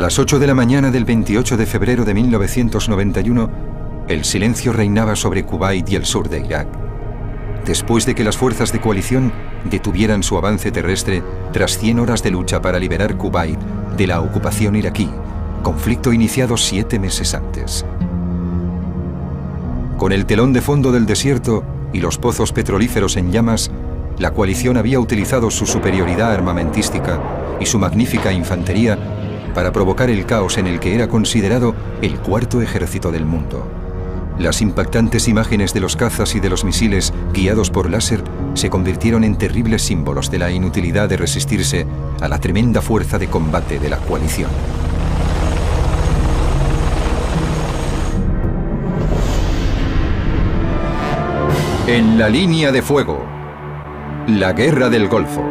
las 8 de la mañana del 28 de febrero de 1991, el silencio reinaba sobre Kuwait y el sur de Irak, después de que las fuerzas de coalición detuvieran su avance terrestre tras 100 horas de lucha para liberar Kuwait de la ocupación iraquí, conflicto iniciado 7 meses antes. Con el telón de fondo del desierto y los pozos petrolíferos en llamas, la coalición había utilizado su superioridad armamentística y su magnífica infantería para provocar el caos en el que era considerado el cuarto ejército del mundo. Las impactantes imágenes de los cazas y de los misiles guiados por láser se convirtieron en terribles símbolos de la inutilidad de resistirse a la tremenda fuerza de combate de la coalición. En la línea de fuego, la guerra del Golfo.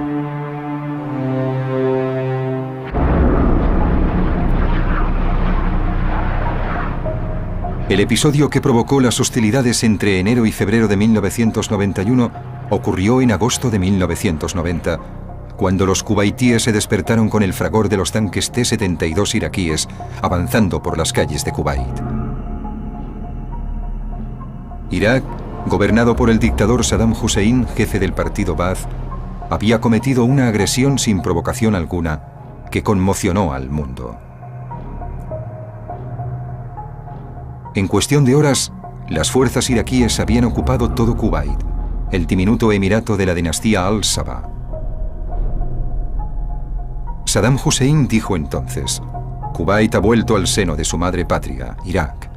El episodio que provocó las hostilidades entre enero y febrero de 1991 ocurrió en agosto de 1990, cuando los cubaitíes se despertaron con el fragor de los tanques T-72 iraquíes avanzando por las calles de Kuwait. Irak, gobernado por el dictador Saddam Hussein, jefe del partido Ba'ath, había cometido una agresión sin provocación alguna que conmocionó al mundo. En cuestión de horas, las fuerzas iraquíes habían ocupado todo Kuwait, el diminuto emirato de la dinastía Al-Sabah. Saddam Hussein dijo entonces: Kuwait ha vuelto al seno de su madre patria, Irak.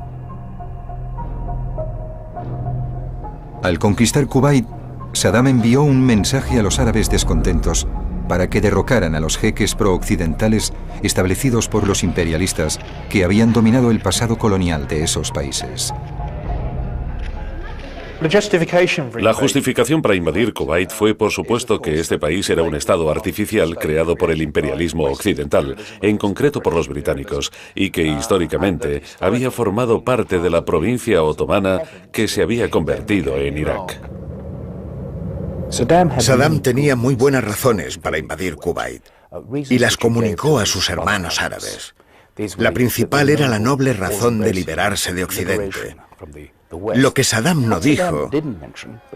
Al conquistar Kuwait, Saddam envió un mensaje a los árabes descontentos para que derrocaran a los jeques pro-occidentales establecidos por los imperialistas que habían dominado el pasado colonial de esos países. La justificación para invadir Kuwait fue, por supuesto, que este país era un estado artificial creado por el imperialismo occidental, en concreto por los británicos, y que históricamente había formado parte de la provincia otomana que se había convertido en Irak. Saddam tenía muy buenas razones para invadir Kuwait y las comunicó a sus hermanos árabes. La principal era la noble razón de liberarse de Occidente. Lo que Saddam no dijo,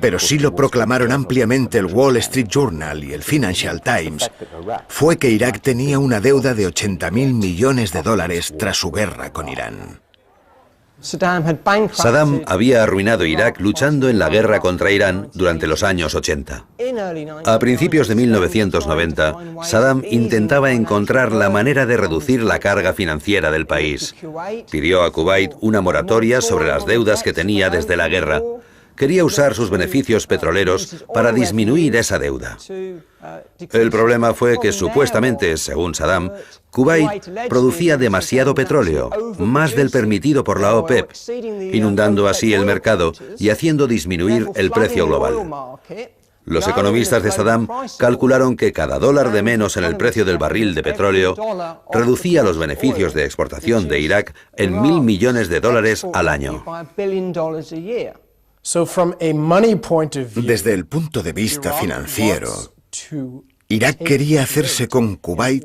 pero sí lo proclamaron ampliamente el Wall Street Journal y el Financial Times, fue que Irak tenía una deuda de 80.000 millones de dólares tras su guerra con Irán. Saddam había arruinado Irak luchando en la guerra contra Irán durante los años 80. A principios de 1990, Saddam intentaba encontrar la manera de reducir la carga financiera del país. Pidió a Kuwait una moratoria sobre las deudas que tenía desde la guerra. Quería usar sus beneficios petroleros para disminuir esa deuda. El problema fue que supuestamente, según Saddam, Kuwait producía demasiado petróleo, más del permitido por la OPEP, inundando así el mercado y haciendo disminuir el precio global. Los economistas de Saddam calcularon que cada dólar de menos en el precio del barril de petróleo reducía los beneficios de exportación de Irak en $1.000 millones al año. Desde el punto de vista financiero, Irak quería hacerse con Kuwait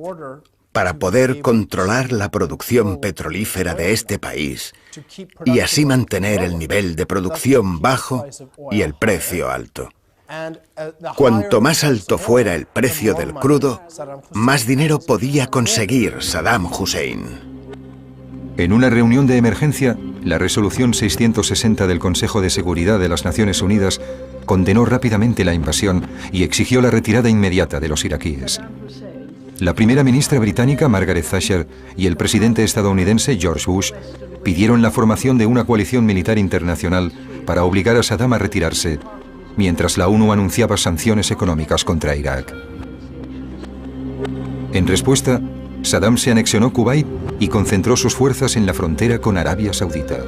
para poder controlar la producción petrolífera de este país y así mantener el nivel de producción bajo y el precio alto. Cuanto más alto fuera el precio del crudo, más dinero podía conseguir Saddam Hussein. En una reunión de emergencia, la resolución 660 del Consejo de Seguridad de las Naciones Unidas condenó rápidamente la invasión y exigió la retirada inmediata de los iraquíes. La primera ministra británica, Margaret Thatcher, y el presidente estadounidense, George Bush, pidieron la formación de una coalición militar internacional para obligar a Saddam a retirarse, mientras la ONU anunciaba sanciones económicas contra Irak. En respuesta, Saddam se anexionó Kuwait y concentró sus fuerzas en la frontera con Arabia Saudita.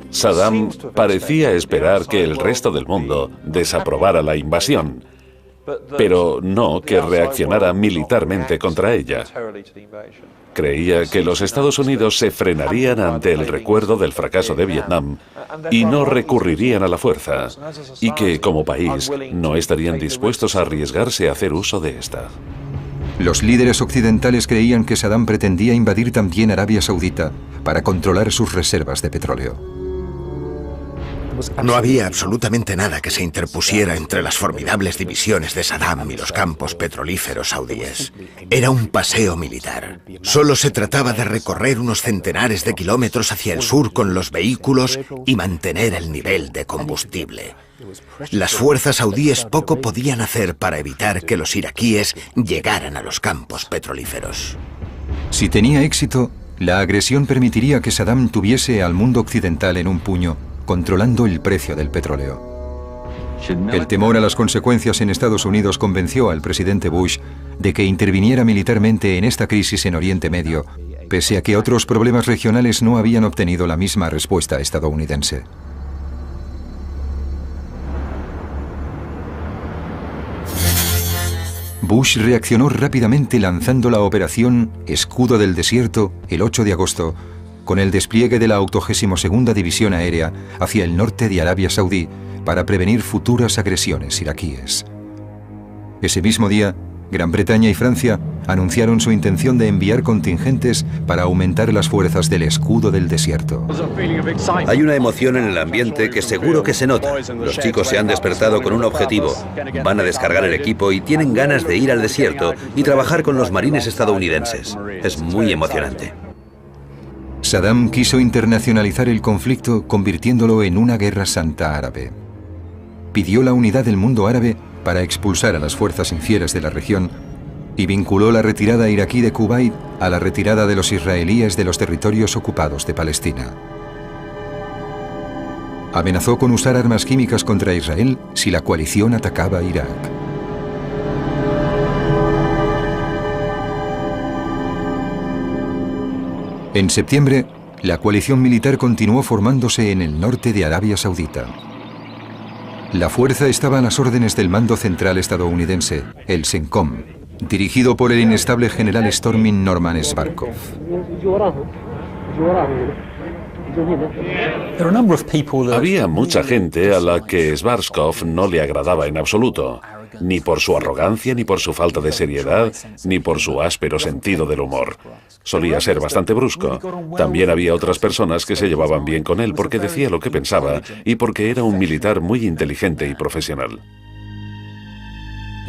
Saddam parecía esperar que el resto del mundo desaprobara la invasión, pero no que reaccionara militarmente contra ella. Creía que los Estados Unidos se frenarían ante el recuerdo del fracaso de Vietnam y no recurrirían a la fuerza, y que, como país, no estarían dispuestos a arriesgarse a hacer uso de esta. Los líderes occidentales creían que Saddam pretendía invadir también Arabia Saudita para controlar sus reservas de petróleo. No había absolutamente nada que se interpusiera entre las formidables divisiones de Saddam y los campos petrolíferos saudíes. Era un paseo militar. Solo se trataba de recorrer unos centenares de kilómetros hacia el sur con los vehículos y mantener el nivel de combustible. Las fuerzas saudíes poco podían hacer para evitar que los iraquíes llegaran a los campos petrolíferos. Si tenía éxito, la agresión permitiría que Saddam tuviese al mundo occidental en un puño, controlando el precio del petróleo. El temor a las consecuencias en Estados Unidos convenció al presidente Bush de que interviniera militarmente en esta crisis en Oriente Medio, pese a que otros problemas regionales no habían obtenido la misma respuesta estadounidense. Bush reaccionó rápidamente lanzando la operación Escudo del Desierto el 8 de agosto, con el despliegue de la 82ª División Aérea hacia el norte de Arabia Saudí para prevenir futuras agresiones iraquíes. Ese mismo día, Gran Bretaña y Francia anunciaron su intención de enviar contingentes para aumentar las fuerzas del Escudo del Desierto. Hay una emoción en el ambiente que seguro que se nota. Los chicos se han despertado con un objetivo. Van a descargar el equipo y tienen ganas de ir al desierto y trabajar con los marines estadounidenses. Es muy emocionante. Saddam quiso internacionalizar el conflicto convirtiéndolo en una guerra santa árabe. Pidió la unidad del mundo árabe para expulsar a las fuerzas infieles de la región y vinculó la retirada iraquí de Kuwait a la retirada de los israelíes de los territorios ocupados de Palestina. Amenazó con usar armas químicas contra Israel si la coalición atacaba a Irak. En septiembre, la coalición militar continuó formándose en el norte de Arabia Saudita. La fuerza estaba a las órdenes del mando central estadounidense, el CENTCOM, dirigido por el inestable general Stormin Norman Svarkov. Había mucha gente a la que Svarkov no le agradaba en absoluto, ni por su arrogancia, ni por su falta de seriedad, ni por su áspero sentido del humor. Solía ser bastante brusco. También había otras personas que se llevaban bien con él porque decía lo que pensaba y porque era un militar muy inteligente y profesional.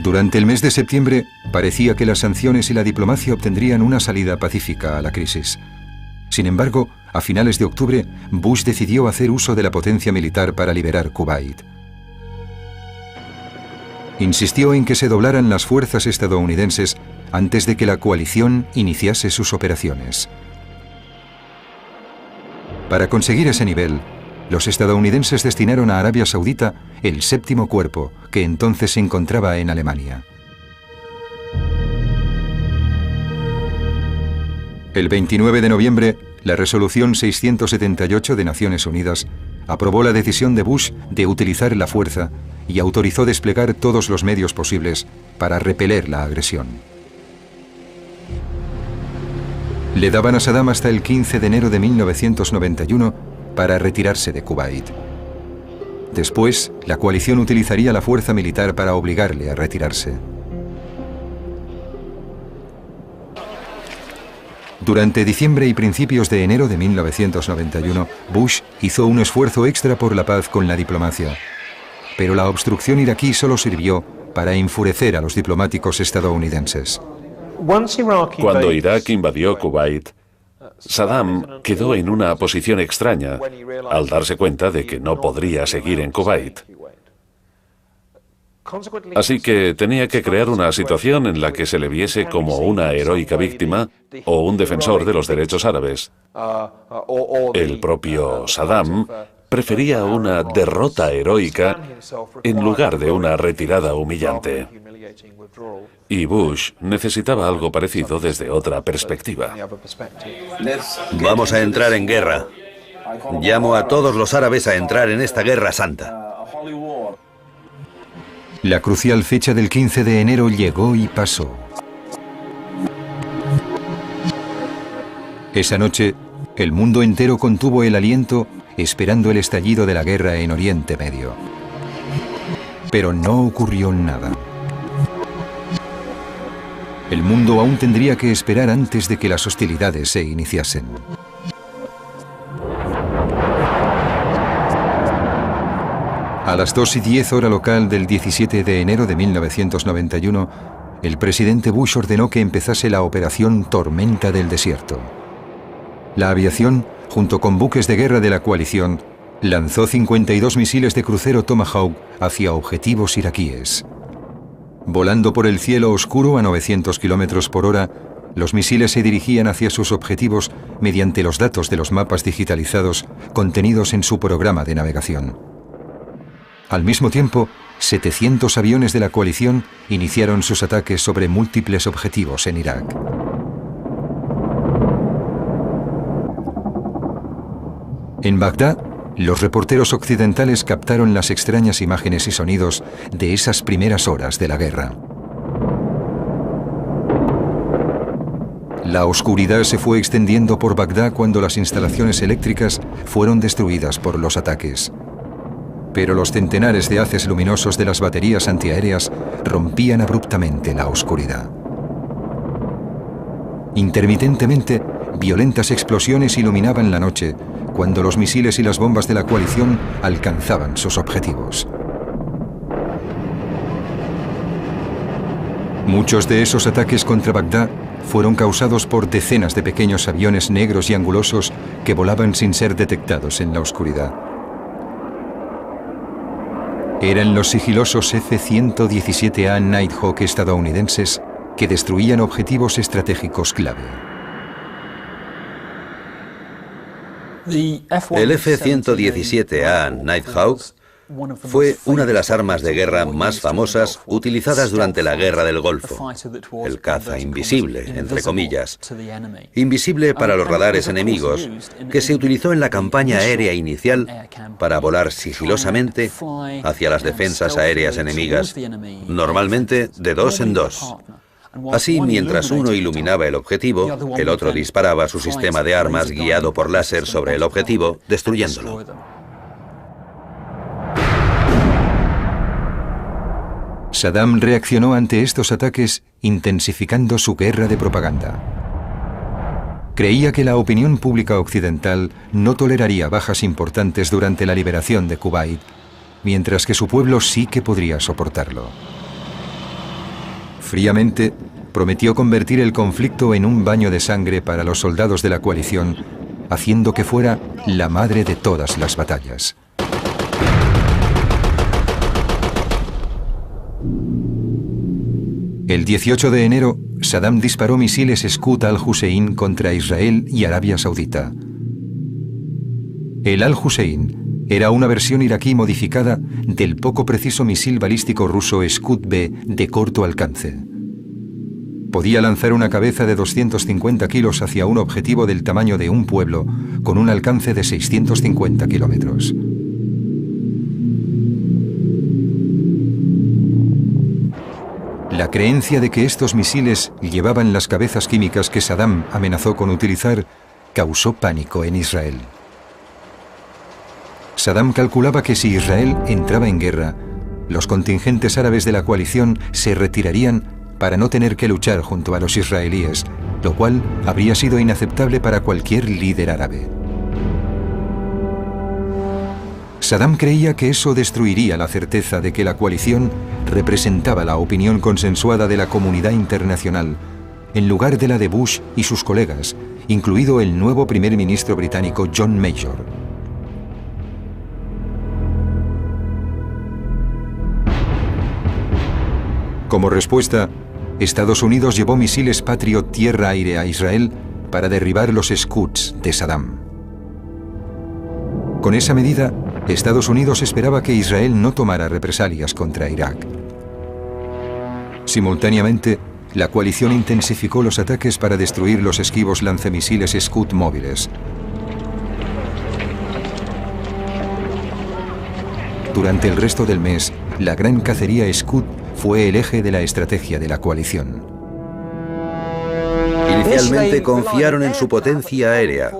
Durante el mes de septiembre, parecía que las sanciones y la diplomacia obtendrían una salida pacífica a la crisis. Sin embargo, a finales de octubre, Bush decidió hacer uso de la potencia militar para liberar Kuwait. Insistió en que se doblaran las fuerzas estadounidenses antes de que la coalición iniciase sus operaciones. Para conseguir ese nivel, los estadounidenses destinaron a Arabia Saudita el 7º Cuerpo, que entonces se encontraba en Alemania. El 29 de noviembre, la Resolución 678 de Naciones Unidas aprobó la decisión de Bush de utilizar la fuerza y autorizó desplegar todos los medios posibles para repeler la agresión. Le daban a Saddam hasta el 15 de enero de 1991 para retirarse de Kuwait. Después, la coalición utilizaría la fuerza militar para obligarle a retirarse. Durante diciembre y principios de enero de 1991, Bush hizo un esfuerzo extra por la paz con la diplomacia. Pero la obstrucción iraquí solo sirvió para enfurecer a los diplomáticos estadounidenses. Cuando Irak invadió Kuwait, Saddam quedó en una posición extraña al darse cuenta de que no podría seguir en Kuwait. Así que tenía que crear una situación en la que se le viese como una heroica víctima o un defensor de los derechos árabes. El propio Saddam prefería una derrota heroica en lugar de una retirada humillante. Y Bush necesitaba algo parecido desde otra perspectiva. Vamos a entrar en guerra. Llamo a todos los árabes a entrar en esta guerra santa. La crucial fecha del 15 de enero llegó y pasó. Esa noche, el mundo entero contuvo el aliento esperando el estallido de la guerra en Oriente Medio. Pero no ocurrió nada. El mundo aún tendría que esperar antes de que las hostilidades se iniciasen. A las 2:10 hora local del 17 de enero de 1991, el presidente Bush ordenó que empezase la operación Tormenta del Desierto. La aviación, junto con buques de guerra de la coalición, lanzó 52 misiles de crucero Tomahawk hacia objetivos iraquíes. Volando por el cielo oscuro a 900 km por hora, los misiles se dirigían hacia sus objetivos mediante los datos de los mapas digitalizados contenidos en su programa de navegación. Al mismo tiempo, 700 aviones de la coalición iniciaron sus ataques sobre múltiples objetivos en Irak. En Bagdad, los reporteros occidentales captaron las extrañas imágenes y sonidos de esas primeras horas de la guerra. La oscuridad se fue extendiendo por Bagdad cuando las instalaciones eléctricas fueron destruidas por los ataques. Pero los centenares de haces luminosos de las baterías antiaéreas rompían abruptamente la oscuridad. Intermitentemente, violentas explosiones iluminaban la noche cuando los misiles y las bombas de la coalición alcanzaban sus objetivos. Muchos de esos ataques contra Bagdad fueron causados por decenas de pequeños aviones negros y angulosos que volaban sin ser detectados en la oscuridad. Eran los sigilosos F-117A Nighthawk estadounidenses que destruían objetivos estratégicos clave. El F-117A Nighthawk fue una de las armas de guerra más famosas utilizadas durante la Guerra del Golfo. El caza invisible, entre comillas. Invisible para los radares enemigos, que se utilizó en la campaña aérea inicial para volar sigilosamente hacia las defensas aéreas enemigas, normalmente de dos en dos. Así, mientras uno iluminaba el objetivo, el otro disparaba su sistema de armas guiado por láser sobre el objetivo, destruyéndolo. Saddam reaccionó ante estos ataques intensificando su guerra de propaganda. Creía que la opinión pública occidental no toleraría bajas importantes durante la liberación de Kuwait, mientras que su pueblo sí que podría soportarlo. Fríamente, prometió convertir el conflicto en un baño de sangre para los soldados de la coalición, haciendo que fuera la madre de todas las batallas. El 18 de enero, Saddam disparó misiles Scud al-Hussein contra Israel y Arabia Saudita. El al-Hussein era una versión iraquí modificada del poco preciso misil balístico ruso Scud-B de corto alcance. Podía lanzar una cabeza de 250 kilos hacia un objetivo del tamaño de un pueblo con un alcance de 650 kilómetros. La creencia de que estos misiles llevaban las cabezas químicas que Saddam amenazó con utilizar causó pánico en Israel. Saddam calculaba que si Israel entraba en guerra, los contingentes árabes de la coalición se retirarían para no tener que luchar junto a los israelíes, lo cual habría sido inaceptable para cualquier líder árabe. Saddam creía que eso destruiría la certeza de que la coalición representaba la opinión consensuada de la comunidad internacional, en lugar de la de Bush y sus colegas, incluido el nuevo primer ministro británico John Major. Como respuesta, Estados Unidos llevó misiles Patriot tierra-aire a Israel para derribar los Scuds de Saddam. Con esa medida, Estados Unidos esperaba que Israel no tomara represalias contra Irak. Simultáneamente, la coalición intensificó los ataques para destruir los esquivos lanzamisiles Scud móviles. Durante el resto del mes, la gran cacería Scud fue el eje de la estrategia de la coalición. Inicialmente confiaron en su potencia aérea,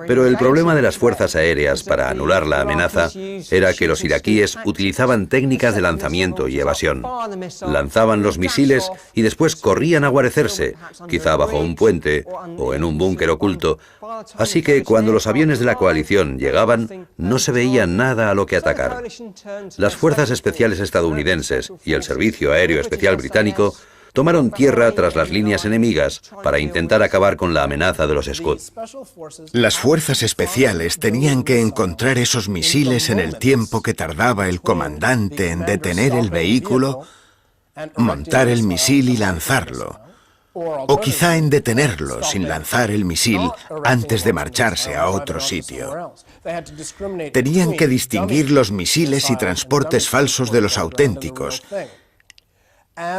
pero el problema de las fuerzas aéreas para anular la amenaza era que los iraquíes utilizaban técnicas de lanzamiento y evasión. Lanzaban los misiles y después corrían a guarecerse, quizá bajo un puente o en un búnker oculto, así que cuando los aviones de la coalición llegaban, no se veía nada a lo que atacar. Las fuerzas especiales estadounidenses y el Servicio Aéreo Especial británico tomaron tierra tras las líneas enemigas para intentar acabar con la amenaza de los Scud. Las fuerzas especiales tenían que encontrar esos misiles en el tiempo que tardaba el comandante en detener el vehículo, montar el misil y lanzarlo. O quizá en detenerlo sin lanzar el misil antes de marcharse a otro sitio. Tenían que distinguir los misiles y transportes falsos de los auténticos.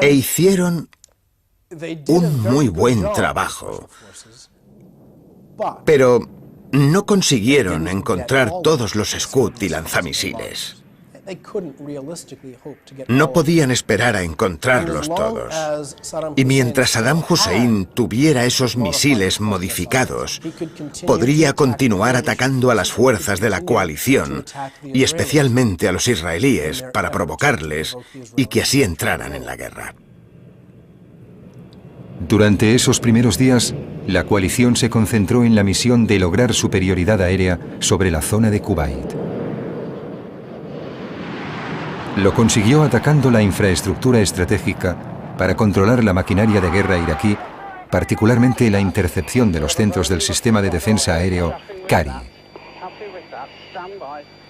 E hicieron un muy buen trabajo. Pero no consiguieron encontrar todos los Scud y lanzamisiles. No podían esperar a encontrarlos todos. Y mientras Saddam Hussein tuviera esos misiles modificados, podría continuar atacando a las fuerzas de la coalición, y especialmente a los israelíes, para provocarles y que así entraran en la guerra. Durante esos primeros días, la coalición se concentró en la misión de lograr superioridad aérea sobre la zona de Kuwait. Lo consiguió atacando la infraestructura estratégica para controlar la maquinaria de guerra iraquí, particularmente la intercepción de los centros del sistema de defensa aéreo Qari.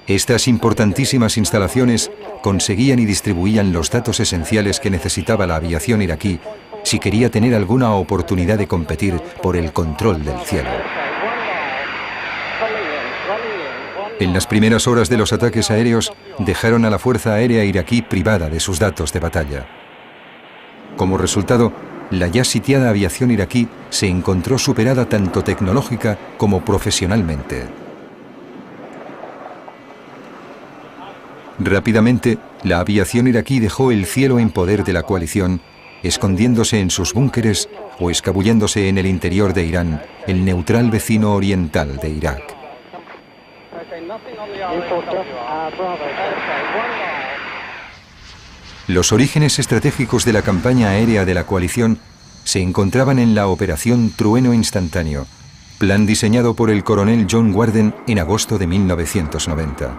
Estas importantísimas instalaciones conseguían y distribuían los datos esenciales que necesitaba la aviación iraquí si quería tener alguna oportunidad de competir por el control del cielo. En las primeras horas de los ataques aéreos, dejaron a la Fuerza Aérea iraquí privada de sus datos de batalla. Como resultado, la ya sitiada aviación iraquí se encontró superada tanto tecnológica como profesionalmente. Rápidamente, la aviación iraquí dejó el cielo en poder de la coalición, escondiéndose en sus búnkeres o escabulléndose en el interior de Irán, el neutral vecino oriental de Irak. Los orígenes estratégicos de la campaña aérea de la coalición se encontraban en la Operación Trueno Instantáneo, plan diseñado por el coronel John Warden en agosto de 1990.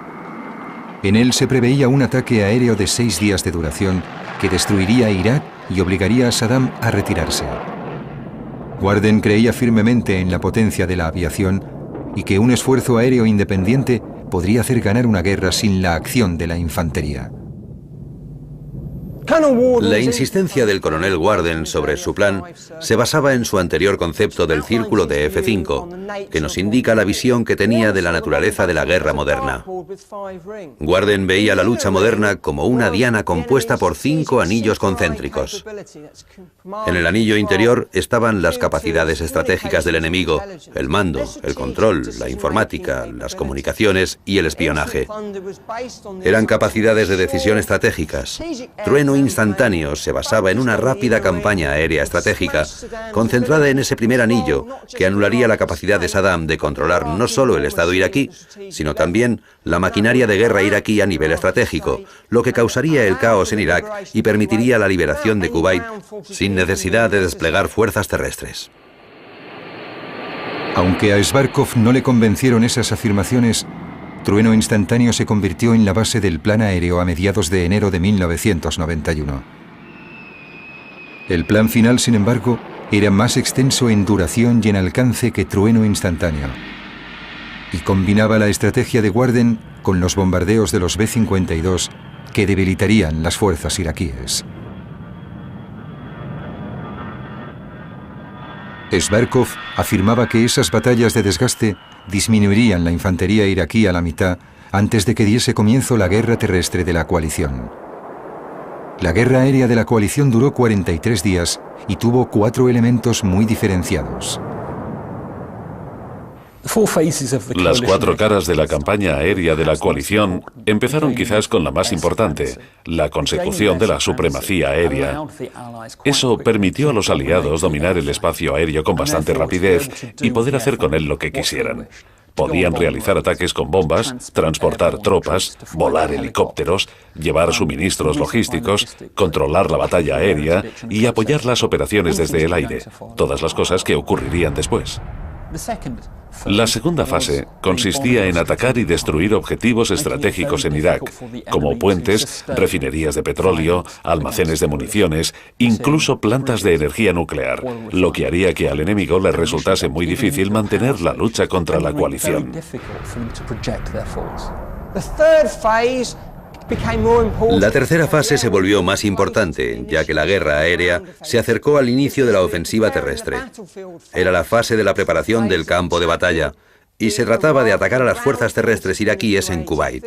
En él se preveía un ataque aéreo de 6 días de duración que destruiría Irak y obligaría a Saddam a retirarse. Warden creía firmemente en la potencia de la aviación y que un esfuerzo aéreo independiente podría hacer ganar una guerra sin la acción de la infantería. La insistencia del coronel Warden sobre su plan se basaba en su anterior concepto del círculo de F5, que nos indica la visión que tenía de la naturaleza de la guerra moderna. Warden veía la lucha moderna como una diana compuesta por 5 anillos concéntricos. En el anillo interior estaban las capacidades estratégicas del enemigo, el mando, el control, la informática, las comunicaciones y el espionaje. Eran capacidades de decisión estratégicas. Trueno Instantáneo se basaba en una rápida campaña aérea estratégica concentrada en ese primer anillo que anularía la capacidad de Saddam de controlar no solo el Estado iraquí, sino también la maquinaria de guerra iraquí a nivel estratégico, lo que causaría el caos en Irak y permitiría la liberación de Kuwait sin necesidad de desplegar fuerzas terrestres. Aunque a Svarkov no le convencieron esas afirmaciones, Trueno Instantáneo se convirtió en la base del plan aéreo a mediados de enero de 1991. El plan final, sin embargo, era más extenso en duración y en alcance que Trueno Instantáneo, y combinaba la estrategia de Warden con los bombardeos de los B-52 que debilitarían las fuerzas iraquíes. Svarkov afirmaba que esas batallas de desgaste disminuirían la infantería iraquí a la mitad antes de que diese comienzo la guerra terrestre de la coalición. La guerra aérea de la coalición duró 43 días y tuvo 4 elementos muy diferenciados. Las 4 caras de la campaña aérea de la coalición empezaron quizás con la más importante, la consecución de la supremacía aérea. Eso permitió a los aliados dominar el espacio aéreo con bastante rapidez y poder hacer con él lo que quisieran. Podían realizar ataques con bombas, transportar tropas, volar helicópteros, llevar suministros logísticos, controlar la batalla aérea y apoyar las operaciones desde el aire, todas las cosas que ocurrirían después. La segunda fase consistía en atacar y destruir objetivos estratégicos en Irak, como puentes, refinerías de petróleo, almacenes de municiones, incluso plantas de energía nuclear, lo que haría que al enemigo le resultase muy difícil mantener la lucha contra la coalición. La tercera fase se volvió más importante, ya que la guerra aérea se acercó al inicio de la ofensiva terrestre. Era la fase de la preparación del campo de batalla, y se trataba de atacar a las fuerzas terrestres iraquíes en Kuwait.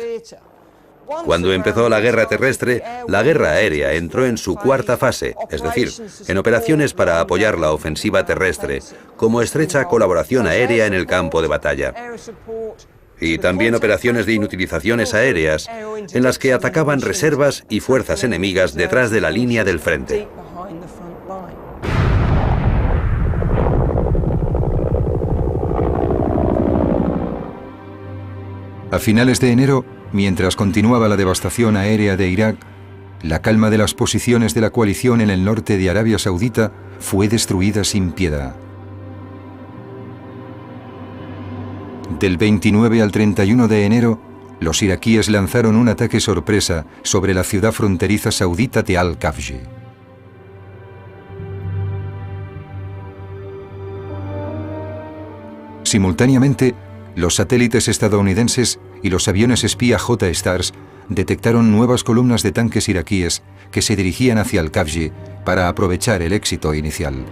Cuando empezó la guerra terrestre, la guerra aérea entró en su cuarta fase, es decir, en operaciones para apoyar la ofensiva terrestre, como estrecha colaboración aérea en el campo de batalla. Y también operaciones de inutilizaciones aéreas, en las que atacaban reservas y fuerzas enemigas detrás de la línea del frente. A finales de enero, mientras continuaba la devastación aérea de Irak, la calma de las posiciones de la coalición en el norte de Arabia Saudita fue destruida sin piedad. Del 29 al 31 de enero, los iraquíes lanzaron un ataque sorpresa sobre la ciudad fronteriza saudita de Al-Kafji. Simultáneamente, los satélites estadounidenses y los aviones espía J-Stars detectaron nuevas columnas de tanques iraquíes que se dirigían hacia Al-Kafji para aprovechar el éxito inicial.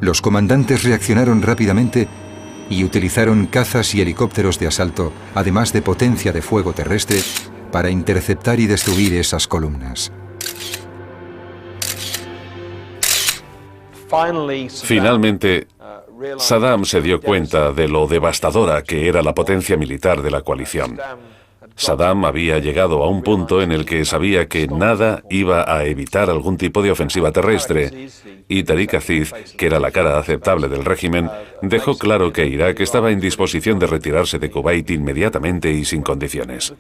Los comandantes reaccionaron rápidamente y utilizaron cazas y helicópteros de asalto, además de potencia de fuego terrestre, para interceptar y destruir esas columnas. Finalmente, Saddam se dio cuenta de lo devastadora que era la potencia militar de la coalición. Saddam había llegado a un punto en el que sabía que nada iba a evitar algún tipo de ofensiva terrestre, y Tariq Aziz, que era la cara aceptable del régimen, dejó claro que Irak estaba en disposición de retirarse de Kuwait inmediatamente y sin condiciones.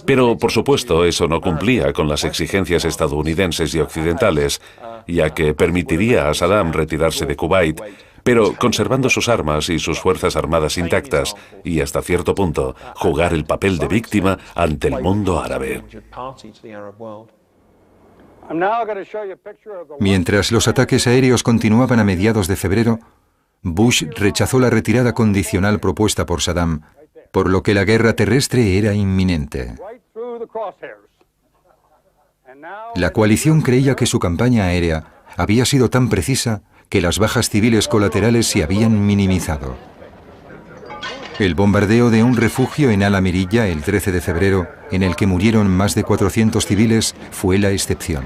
Pero, por supuesto, eso no cumplía con las exigencias estadounidenses y occidentales, ya que permitiría a Saddam retirarse de Kuwait, pero conservando sus armas y sus fuerzas armadas intactas y, hasta cierto punto, jugar el papel de víctima ante el mundo árabe. Mientras los ataques aéreos continuaban a mediados de febrero, Bush rechazó la retirada condicional propuesta por Saddam, por lo que la guerra terrestre era inminente. La coalición creía que su campaña aérea había sido tan precisa que las bajas civiles colaterales se habían minimizado. El bombardeo de un refugio en Al-Amiriyah el 13 de febrero, en el que murieron más de 400 civiles, fue la excepción.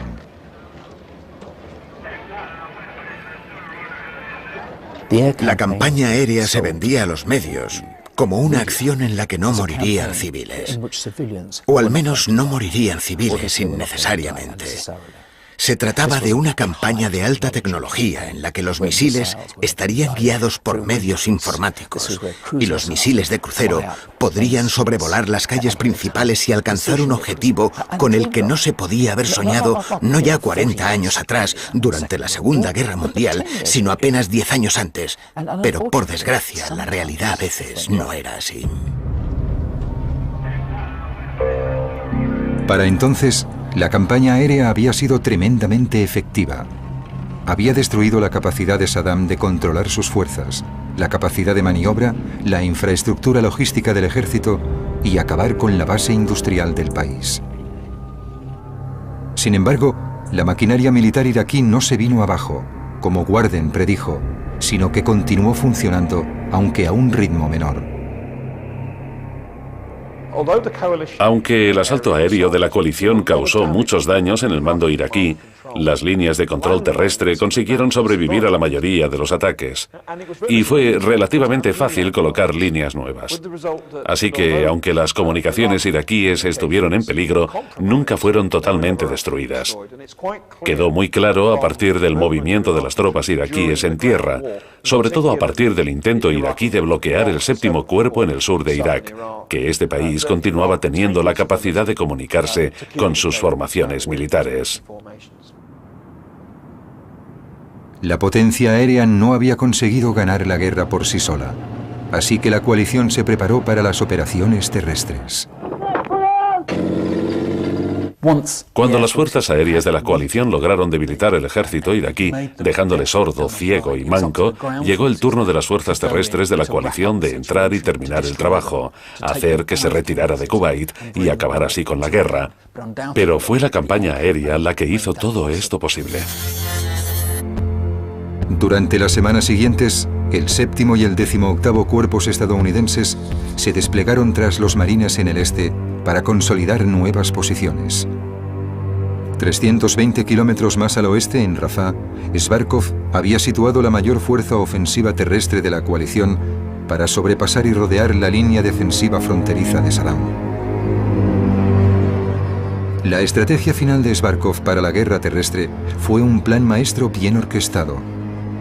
La campaña aérea se vendía a los medios como una acción en la que no morirían civiles, o al menos no morirían civiles innecesariamente. Se trataba de una campaña de alta tecnología en la que los misiles estarían guiados por medios informáticos y los misiles de crucero podrían sobrevolar las calles principales y alcanzar un objetivo con el que no se podía haber soñado no ya 40 años atrás, durante la Segunda Guerra Mundial, sino apenas 10 años antes. Pero por desgracia, la realidad a veces no era así. Para entonces, la campaña aérea había sido tremendamente efectiva. Había destruido la capacidad de Saddam de controlar sus fuerzas, la capacidad de maniobra, la infraestructura logística del ejército y acabar con la base industrial del país. Sin embargo, la maquinaria militar iraquí no se vino abajo, como Warden predijo, sino que continuó funcionando, aunque a un ritmo menor. Aunque el asalto aéreo de la coalición causó muchos daños en el mando iraquí, Las líneas de control terrestre consiguieron sobrevivir a la mayoría de los ataques, y fue relativamente fácil colocar líneas nuevas. Así que, aunque las comunicaciones iraquíes estuvieron en peligro, nunca fueron totalmente destruidas. Quedó muy claro a partir del movimiento de las tropas iraquíes en tierra, sobre todo a partir del intento iraquí de bloquear el séptimo cuerpo en el sur de Irak, que este país continuaba teniendo la capacidad de comunicarse con sus formaciones militares. La potencia aérea no había conseguido ganar la guerra por sí sola, así que la coalición se preparó para las operaciones terrestres. Cuando las fuerzas aéreas de la coalición lograron debilitar el ejército iraquí, dejándole sordo, ciego y manco, llegó el turno de las fuerzas terrestres de la coalición de entrar y terminar el trabajo, hacer que se retirara de Kuwait y acabar así con la guerra. Pero fue la campaña aérea la que hizo todo esto posible. Durante las semanas siguientes, el 7º y el 18º cuerpos estadounidenses se desplegaron tras los marines en el este para consolidar nuevas posiciones. 320 kilómetros más al oeste, en Rafah, Zbarkov había situado la mayor fuerza ofensiva terrestre de la coalición para sobrepasar y rodear la línea defensiva fronteriza de Saddam. La estrategia final de Zbarkov para la guerra terrestre fue un plan maestro bien orquestado,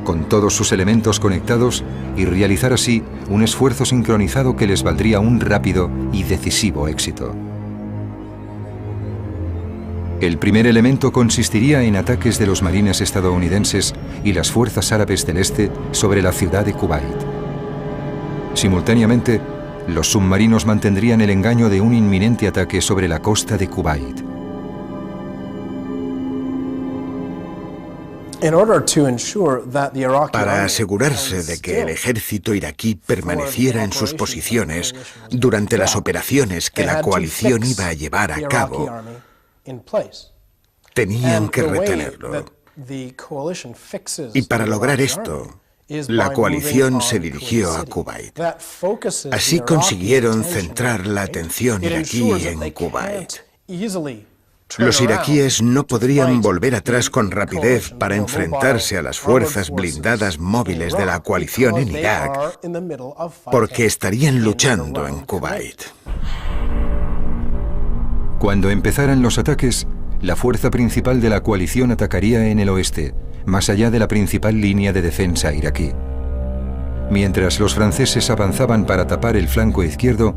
con todos sus elementos conectados, y realizar así un esfuerzo sincronizado que les valdría un rápido y decisivo éxito. El primer elemento consistiría en ataques de los marines estadounidenses y las fuerzas árabes del este sobre la ciudad de Kuwait. Simultáneamente, los submarinos mantendrían el engaño de un inminente ataque sobre la costa de Kuwait. Para asegurarse de que el ejército iraquí permaneciera en sus posiciones durante las operaciones que la coalición iba a llevar a cabo, tenían que retenerlo. Y para lograr esto, la coalición se dirigió a Kuwait. Así consiguieron centrar la atención iraquí en Kuwait. Los iraquíes no podrían volver atrás con rapidez para enfrentarse a las fuerzas blindadas móviles de la coalición en Irak, porque estarían luchando en Kuwait. Cuando empezaran los ataques, la fuerza principal de la coalición atacaría en el oeste, más allá de la principal línea de defensa iraquí. Mientras los franceses avanzaban para tapar el flanco izquierdo,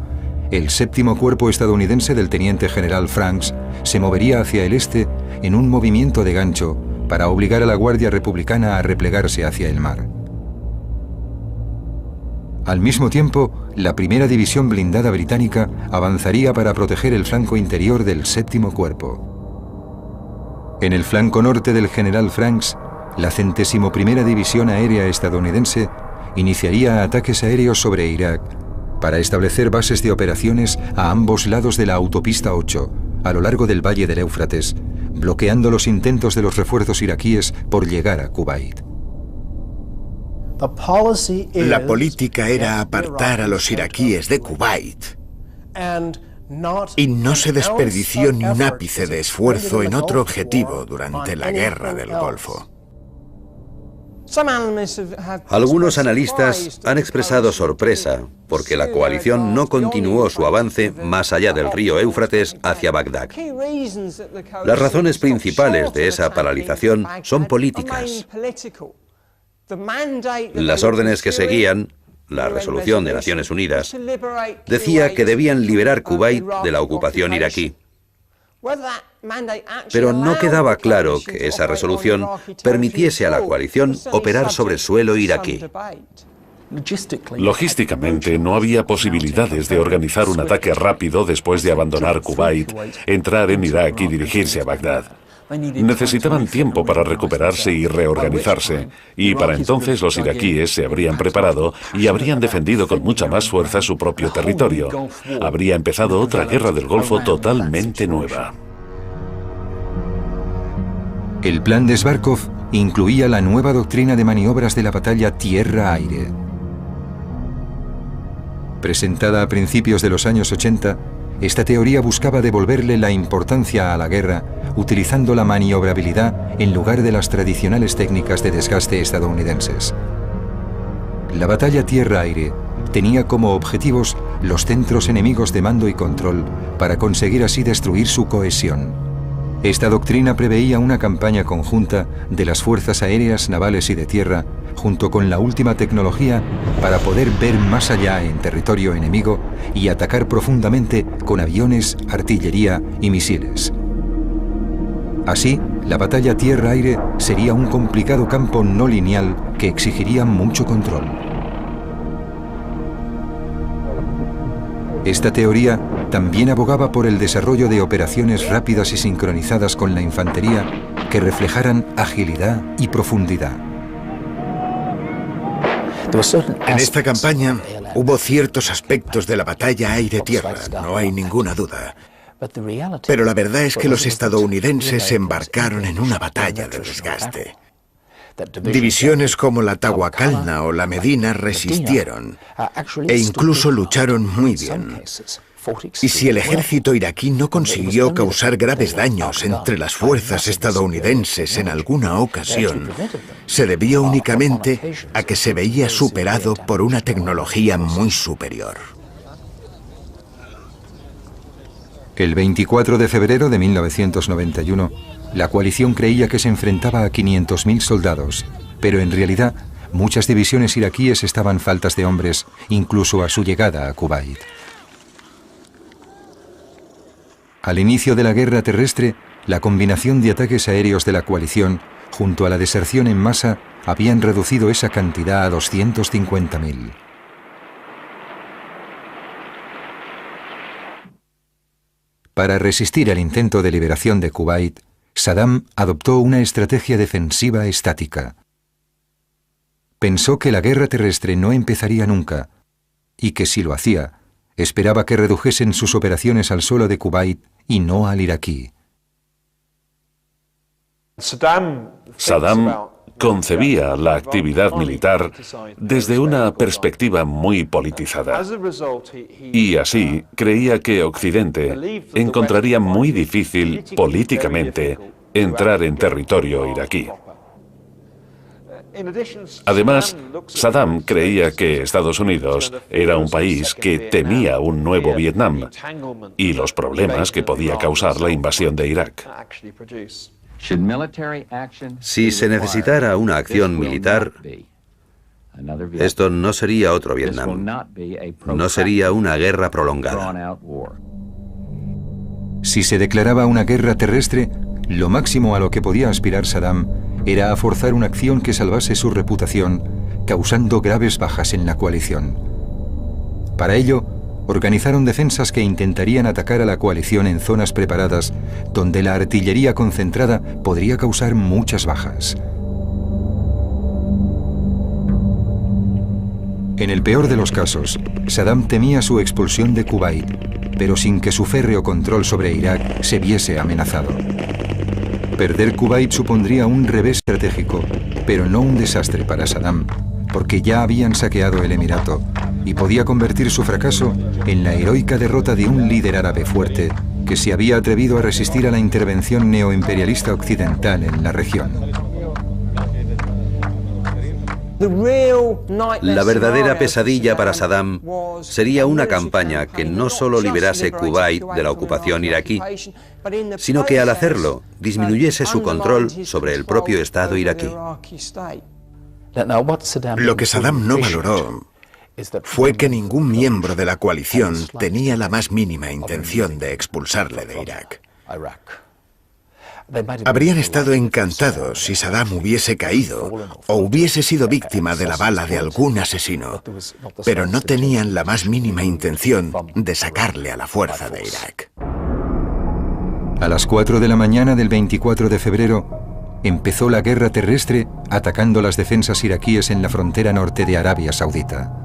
el 7º cuerpo estadounidense del teniente general Franks se movería hacia el este en un movimiento de gancho para obligar a la Guardia Republicana a replegarse hacia el mar. Al mismo tiempo, la primera división blindada británica avanzaría para proteger el flanco interior del 7º cuerpo. En el flanco norte del general Franks, la 101ª División Aérea estadounidense iniciaría ataques aéreos sobre Irak para establecer bases de operaciones a ambos lados de la autopista 8, a lo largo del valle del Éufrates, bloqueando los intentos de los refuerzos iraquíes por llegar a Kuwait. La política era apartar a los iraquíes de Kuwait, y no se desperdició ni un ápice de esfuerzo en otro objetivo durante la Guerra del Golfo. Algunos analistas han expresado sorpresa porque la coalición no continuó su avance más allá del río Éufrates hacia Bagdad. Las razones principales de esa paralización son políticas. Las órdenes que seguían, la resolución de Naciones Unidas, decía que debían liberar Kuwait de la ocupación iraquí. Pero no quedaba claro que esa resolución permitiese a la coalición operar sobre suelo iraquí. Logísticamente, no había posibilidades de organizar un ataque rápido después de abandonar Kuwait, entrar en Irak y dirigirse a Bagdad. Necesitaban tiempo para recuperarse y reorganizarse, y para entonces los iraquíes se habrían preparado y habrían defendido con mucha más fuerza su propio territorio. Habría empezado otra guerra del Golfo totalmente nueva. El plan de Zbarkov incluía la nueva doctrina de maniobras de la batalla tierra-aire. Presentada a principios de los años 80, esta teoría buscaba devolverle la importancia a la guerra, utilizando la maniobrabilidad en lugar de las tradicionales técnicas de desgaste estadounidenses. La batalla tierra-aire tenía como objetivos los centros enemigos de mando y control para conseguir así destruir su cohesión. Esta doctrina preveía una campaña conjunta de las fuerzas aéreas, navales y de tierra, junto con la última tecnología, para poder ver más allá en territorio enemigo y atacar profundamente con aviones, artillería y misiles. Así, la batalla tierra-aire sería un complicado campo no lineal que exigiría mucho control. Esta teoría también abogaba por el desarrollo de operaciones rápidas y sincronizadas con la infantería que reflejaran agilidad y profundidad. En esta campaña hubo ciertos aspectos de la batalla aire-tierra, no hay ninguna duda. Pero la verdad es que los estadounidenses se embarcaron en una batalla de desgaste. Divisiones como la Tahuacalna o la Medina resistieron e incluso lucharon muy bien. Y si el ejército iraquí no consiguió causar graves daños entre las fuerzas estadounidenses en alguna ocasión, se debió únicamente a que se veía superado por una tecnología muy superior. El 24 de febrero de 1991, la coalición creía que se enfrentaba a 500.000 soldados, pero en realidad muchas divisiones iraquíes estaban faltas de hombres, incluso a su llegada a Kuwait. Al inicio de la guerra terrestre, la combinación de ataques aéreos de la coalición, junto a la deserción en masa, habían reducido esa cantidad a 250.000. Para resistir al intento de liberación de Kuwait, Saddam adoptó una estrategia defensiva estática. Pensó que la guerra terrestre no empezaría nunca, y que si lo hacía, esperaba que redujesen sus operaciones al suelo de Kuwait y no al iraquí. Saddam concebía la actividad militar desde una perspectiva muy politizada. Y así creía que Occidente encontraría muy difícil políticamente entrar en territorio iraquí. Además, Saddam creía que Estados Unidos era un país que temía un nuevo Vietnam y los problemas que podía causar la invasión de Irak. Si se necesitara una acción militar, esto no sería otro Vietnam. No sería una guerra prolongada. Si se declaraba una guerra terrestre, lo máximo a lo que podía aspirar Saddam era a forzar una acción que salvase su reputación, causando graves bajas en la coalición. Para ello, organizaron defensas que intentarían atacar a la coalición en zonas preparadas, donde la artillería concentrada podría causar muchas bajas. En el peor de los casos, Saddam temía su expulsión de Kuwait, pero sin que su férreo control sobre Irak se viese amenazado. Perder Kuwait supondría un revés estratégico, pero no un desastre para Saddam, porque ya habían saqueado el Emirato y podía convertir su fracaso en la heroica derrota de un líder árabe fuerte que se había atrevido a resistir a la intervención neoimperialista occidental en la región. La verdadera pesadilla para Saddam sería una campaña que no solo liberase Kuwait de la ocupación iraquí, sino que al hacerlo disminuyese su control sobre el propio Estado iraquí. Lo que Saddam no valoró fue que ningún miembro de la coalición tenía la más mínima intención de expulsarle de Irak. Habrían estado encantados si Saddam hubiese caído o hubiese sido víctima de la bala de algún asesino, pero no tenían la más mínima intención de sacarle a la fuerza de Irak. A las 4 de la mañana del 24 de febrero, empezó la guerra terrestre atacando las defensas iraquíes en la frontera norte de Arabia Saudita.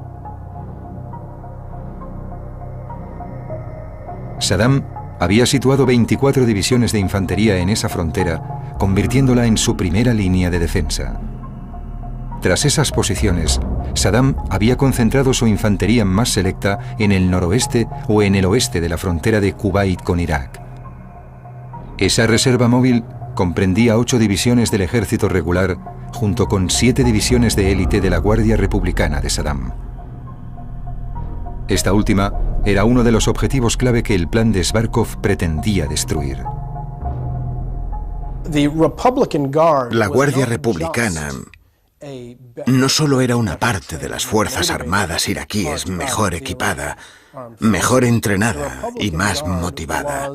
Saddam había situado 24 divisiones de infantería en esa frontera, convirtiéndola en su primera línea de defensa. Tras esas posiciones, Saddam había concentrado su infantería más selecta en el noroeste o en el oeste de la frontera de Kuwait con Irak. Esa reserva móvil comprendía 8 divisiones del ejército regular junto con 7 divisiones de élite de la Guardia Republicana de Saddam. Esta última era uno de los objetivos clave que el plan de Zhivkov pretendía destruir. La Guardia Republicana no solo era una parte de las Fuerzas Armadas iraquíes mejor equipada, mejor entrenada y más motivada.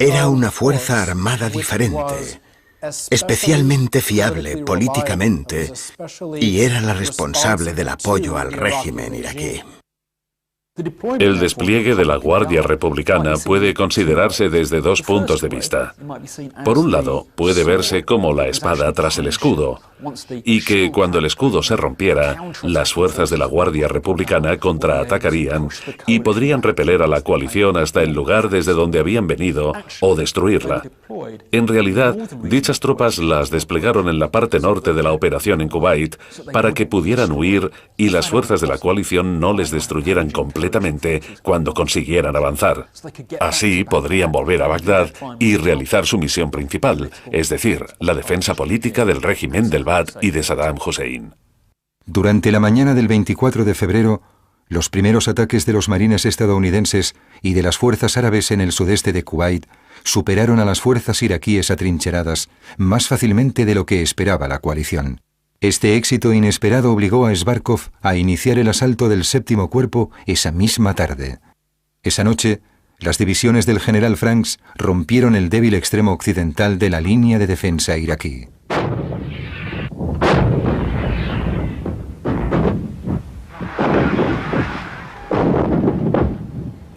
Era una fuerza armada diferente, especialmente fiable políticamente, y era la responsable del apoyo al régimen iraquí. El despliegue de la Guardia Republicana puede considerarse desde 2 puntos de vista. Por un lado, puede verse como la espada tras el escudo, y que cuando el escudo se rompiera, las fuerzas de la Guardia Republicana contraatacarían y podrían repeler a la coalición hasta el lugar desde donde habían venido o destruirla. En realidad, dichas tropas las desplegaron en la parte norte de la operación en Kuwait para que pudieran huir y las fuerzas de la coalición no les destruyeran completamente cuando consiguieran avanzar. Así podrían volver a Bagdad y realizar su misión principal, es decir, la defensa política del régimen del Ba'ath y de Saddam Hussein. Durante la mañana del 24 de febrero, los primeros ataques de los marines estadounidenses y de las fuerzas árabes en el sudeste de Kuwait superaron a las fuerzas iraquíes atrincheradas más fácilmente de lo que esperaba la coalición. Este éxito inesperado obligó a Zhivkov a iniciar el asalto del Séptimo Cuerpo esa misma tarde. Esa noche, las divisiones del general Franks rompieron el débil extremo occidental de la línea de defensa iraquí.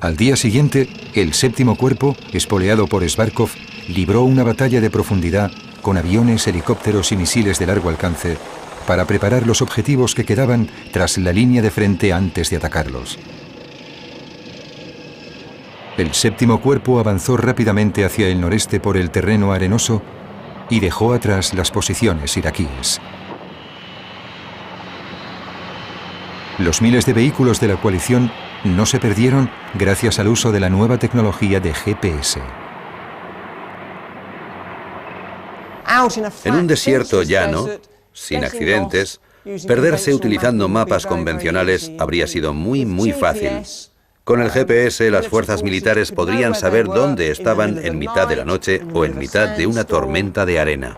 Al día siguiente, el Séptimo Cuerpo, espoleado por Zhivkov, libró una batalla de profundidad con aviones, helicópteros y misiles de largo alcance para preparar los objetivos que quedaban tras la línea de frente antes de atacarlos. El Séptimo Cuerpo avanzó rápidamente hacia el noreste por el terreno arenoso y dejó atrás las posiciones iraquíes. Los miles de vehículos de la coalición no se perdieron gracias al uso de la nueva tecnología de GPS. En un desierto llano, sin accidentes, perderse utilizando mapas convencionales habría sido muy fácil. Con el GPS, las fuerzas militares podrían saber dónde estaban en mitad de la noche o en mitad de una tormenta de arena.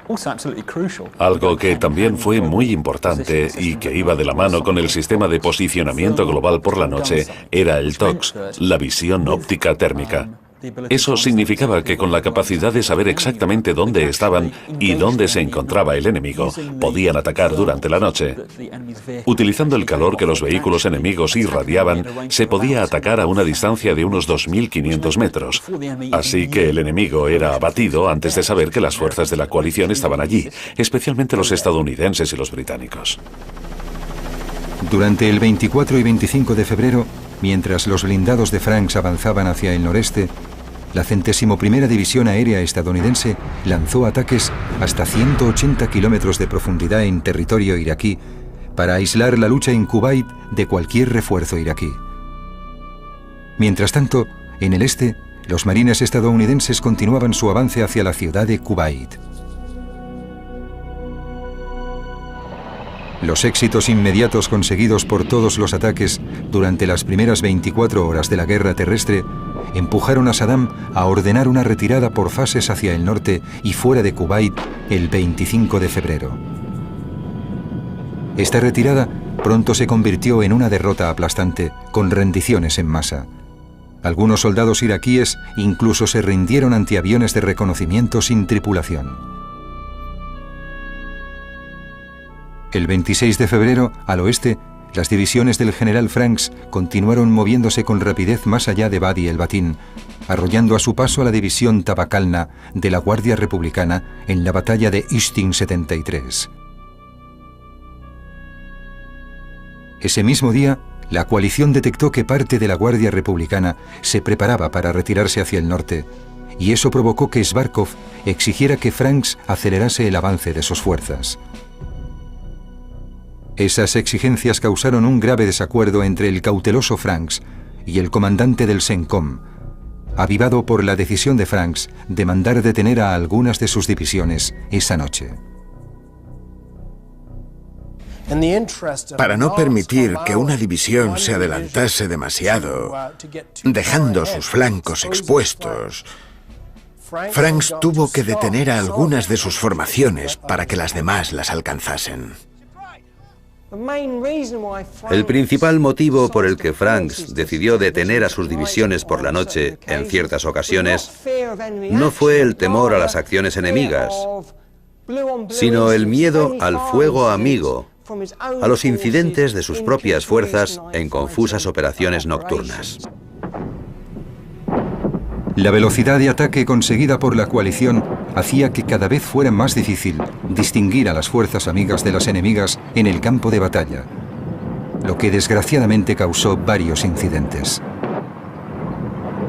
Algo que también fue muy importante y que iba de la mano con el sistema de posicionamiento global por la noche era el TOX, la visión óptica térmica. Eso significaba que con la capacidad de saber exactamente dónde estaban y dónde se encontraba el enemigo, podían atacar durante la noche. Utilizando el calor que los vehículos enemigos irradiaban, se podía atacar a una distancia de unos 2.500 metros. Así que el enemigo era abatido antes de saber que las fuerzas de la coalición estaban allí, especialmente los estadounidenses y los británicos. Durante el 24 y 25 de febrero, mientras los blindados de Franks avanzaban hacia el noreste, la 101ª División Aérea estadounidense lanzó ataques hasta 180 kilómetros de profundidad en territorio iraquí para aislar la lucha en Kuwait de cualquier refuerzo iraquí. Mientras tanto, en el este, los marines estadounidenses continuaban su avance hacia la ciudad de Kuwait. Los éxitos inmediatos conseguidos por todos los ataques durante las primeras 24 horas de la guerra terrestre empujaron a Saddam a ordenar una retirada por fases hacia el norte y fuera de Kuwait el 25 de febrero. Esta retirada pronto se convirtió en una derrota aplastante, con rendiciones en masa. Algunos soldados iraquíes incluso se rindieron ante aviones de reconocimiento sin tripulación. El 26 de febrero, al oeste, las divisiones del general Franks continuaron moviéndose con rapidez más allá de Wadi el Batin, arrollando a su paso a la división Tabakalna de la Guardia Republicana en la batalla de Istin 73. Ese mismo día, la coalición detectó que parte de la Guardia Republicana se preparaba para retirarse hacia el norte, y eso provocó que Zhivkov exigiera que Franks acelerase el avance de sus fuerzas. Esas exigencias causaron un grave desacuerdo entre el cauteloso Franks y el comandante del CENTCOM, avivado por la decisión de Franks de mandar detener a algunas de sus divisiones esa noche. Para no permitir que una división se adelantase demasiado, dejando sus flancos expuestos, Franks tuvo que detener a algunas de sus formaciones para que las demás las alcanzasen. El principal motivo por el que Franks decidió detener a sus divisiones por la noche en ciertas ocasiones no fue el temor a las acciones enemigas, sino el miedo al fuego amigo, a los incidentes de sus propias fuerzas en confusas operaciones nocturnas. La velocidad de ataque conseguida por la coalición hacía que cada vez fuera más difícil distinguir a las fuerzas amigas de las enemigas en el campo de batalla, lo que desgraciadamente causó varios incidentes.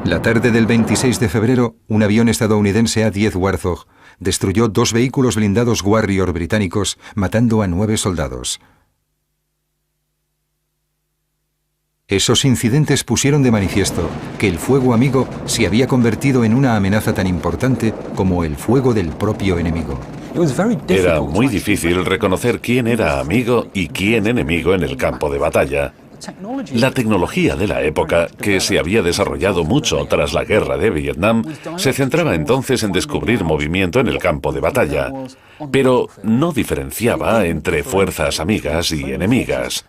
La tarde del 26 de febrero, un avión estadounidense A-10 Warthog destruyó 2 vehículos blindados Warrior británicos, matando a 9 soldados. Esos incidentes pusieron de manifiesto que el fuego amigo se había convertido en una amenaza tan importante como el fuego del propio enemigo. Era muy difícil reconocer quién era amigo y quién enemigo en el campo de batalla. La tecnología de la época, que se había desarrollado mucho tras la guerra de Vietnam, se centraba entonces en descubrir movimiento en el campo de batalla, pero no diferenciaba entre fuerzas amigas y enemigas.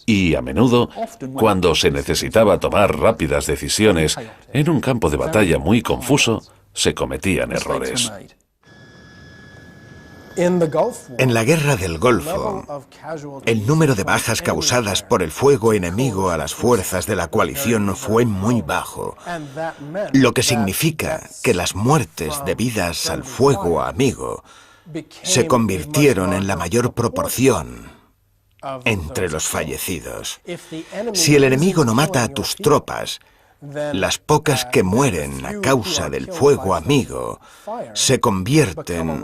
Y a menudo, cuando se necesitaba tomar rápidas decisiones en un campo de batalla muy confuso, se cometían errores. En la guerra del Golfo, el número de bajas causadas por el fuego enemigo a las fuerzas de la coalición fue muy bajo, lo que significa que las muertes debidas al fuego amigo se convirtieron en la mayor proporción entre los fallecidos. Si el enemigo no mata a tus tropas, las pocas que mueren a causa del fuego amigo se convierten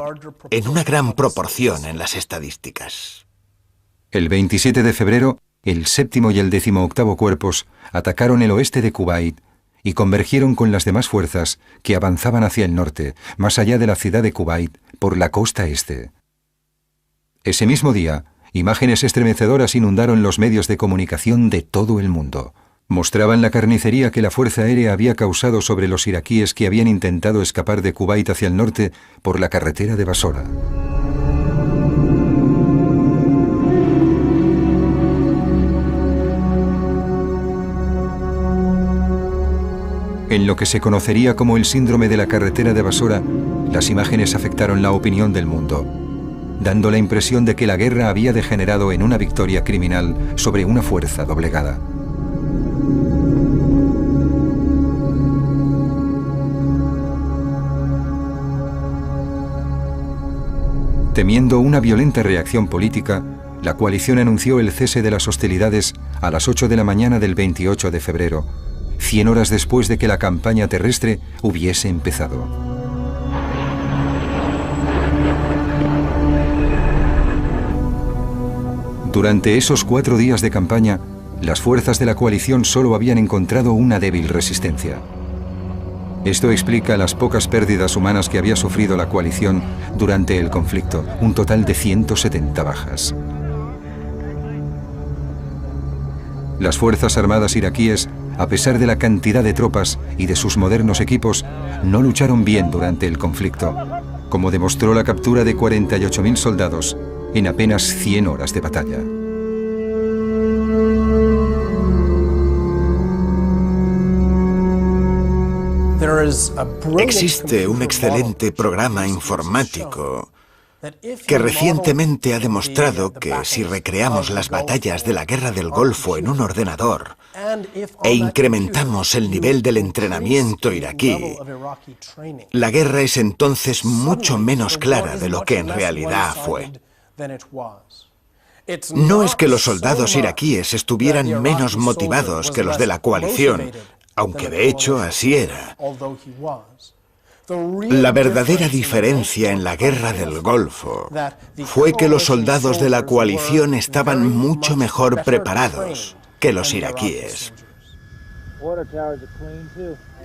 en una gran proporción en las estadísticas. El 27 de febrero, el 7º y el 18º Cuerpos atacaron el oeste de Kuwait y convergieron con las demás fuerzas que avanzaban hacia el norte, más allá de la ciudad de Kuwait, por la costa este. Ese mismo día, imágenes estremecedoras inundaron los medios de comunicación de todo el mundo. Mostraban la carnicería que la Fuerza Aérea había causado sobre los iraquíes que habían intentado escapar de Kuwait hacia el norte por la carretera de Basora. En lo que se conocería como el síndrome de la carretera de Basora, las imágenes afectaron la opinión del mundo, dando la impresión de que la guerra había degenerado en una victoria criminal sobre una fuerza doblegada. Temiendo una violenta reacción política, la coalición anunció el cese de las hostilidades a las 8 de la mañana del 28 de febrero, 100 horas después de que la campaña terrestre hubiese empezado. Durante esos 4 días de campaña, las fuerzas de la coalición solo habían encontrado una débil resistencia. Esto explica las pocas pérdidas humanas que había sufrido la coalición durante el conflicto, un total de 170 bajas. Las Fuerzas Armadas iraquíes, a pesar de la cantidad de tropas y de sus modernos equipos, no lucharon bien durante el conflicto, como demostró la captura de 48.000 soldados en apenas 100 horas de batalla. Existe un excelente programa informático que recientemente ha demostrado que si recreamos las batallas de la Guerra del Golfo en un ordenador e incrementamos el nivel del entrenamiento iraquí, la guerra es entonces mucho menos clara de lo que en realidad fue. No es que los soldados iraquíes estuvieran menos motivados que los de la coalición, aunque de hecho así era. La verdadera diferencia en la Guerra del Golfo fue que los soldados de la coalición estaban mucho mejor preparados que los iraquíes.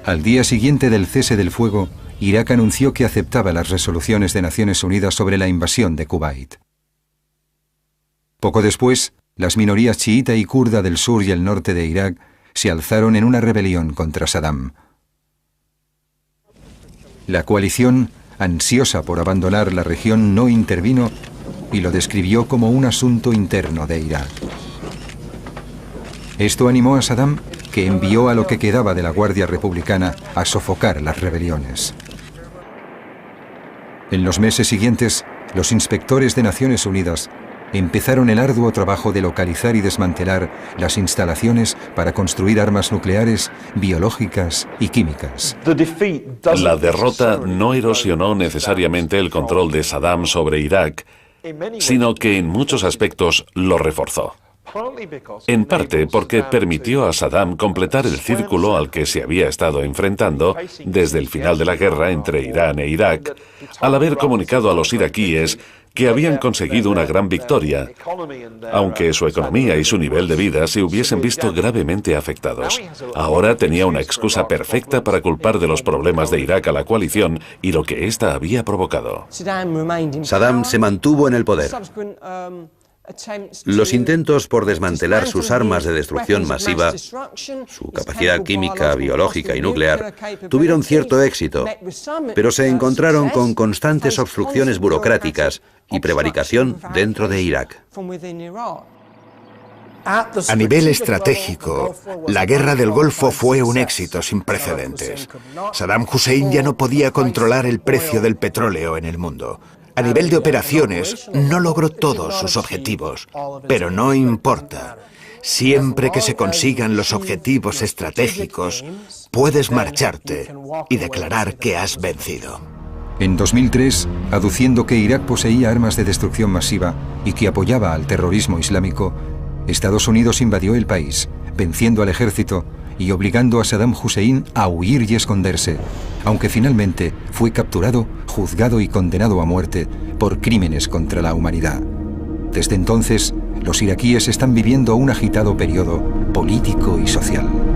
Al día siguiente del cese del fuego, Irak anunció que aceptaba las resoluciones de Naciones Unidas sobre la invasión de Kuwait. Poco después, las minorías chiita y kurda del sur y el norte de Irak se alzaron en una rebelión contra Saddam. La coalición, ansiosa por abandonar la región, no intervino y lo describió como un asunto interno de Irak. Esto animó a Saddam, que envió a lo que quedaba de la Guardia Republicana a sofocar las rebeliones. En los meses siguientes, los inspectores de Naciones Unidas empezaron el arduo trabajo de localizar y desmantelar las instalaciones para construir armas nucleares, biológicas y químicas. La derrota no erosionó necesariamente el control de Saddam sobre Irak, sino que en muchos aspectos lo reforzó. En parte porque permitió a Saddam completar el círculo al que se había estado enfrentando desde el final de la guerra entre Irán e Irak, al haber comunicado a los iraquíes que habían conseguido una gran victoria, aunque su economía y su nivel de vida se hubiesen visto gravemente afectados. Ahora tenía una excusa perfecta para culpar de los problemas de Irak a la coalición y lo que ésta había provocado. Saddam se mantuvo en el poder. Los intentos por desmantelar sus armas de destrucción masiva, su capacidad química, biológica y nuclear, tuvieron cierto éxito, pero se encontraron con constantes obstrucciones burocráticas y prevaricación dentro de Irak. A nivel estratégico, la guerra del Golfo fue un éxito sin precedentes. Saddam Hussein ya no podía controlar el precio del petróleo en el mundo. A nivel de operaciones, no logró todos sus objetivos, pero no importa. Siempre que se consigan los objetivos estratégicos, puedes marcharte y declarar que has vencido. En 2003, aduciendo que Irak poseía armas de destrucción masiva y que apoyaba al terrorismo islámico, Estados Unidos invadió el país, venciendo al ejército y obligando a Saddam Hussein a huir y esconderse, aunque finalmente fue capturado, juzgado y condenado a muerte por crímenes contra la humanidad. Desde entonces, los iraquíes están viviendo un agitado periodo político y social.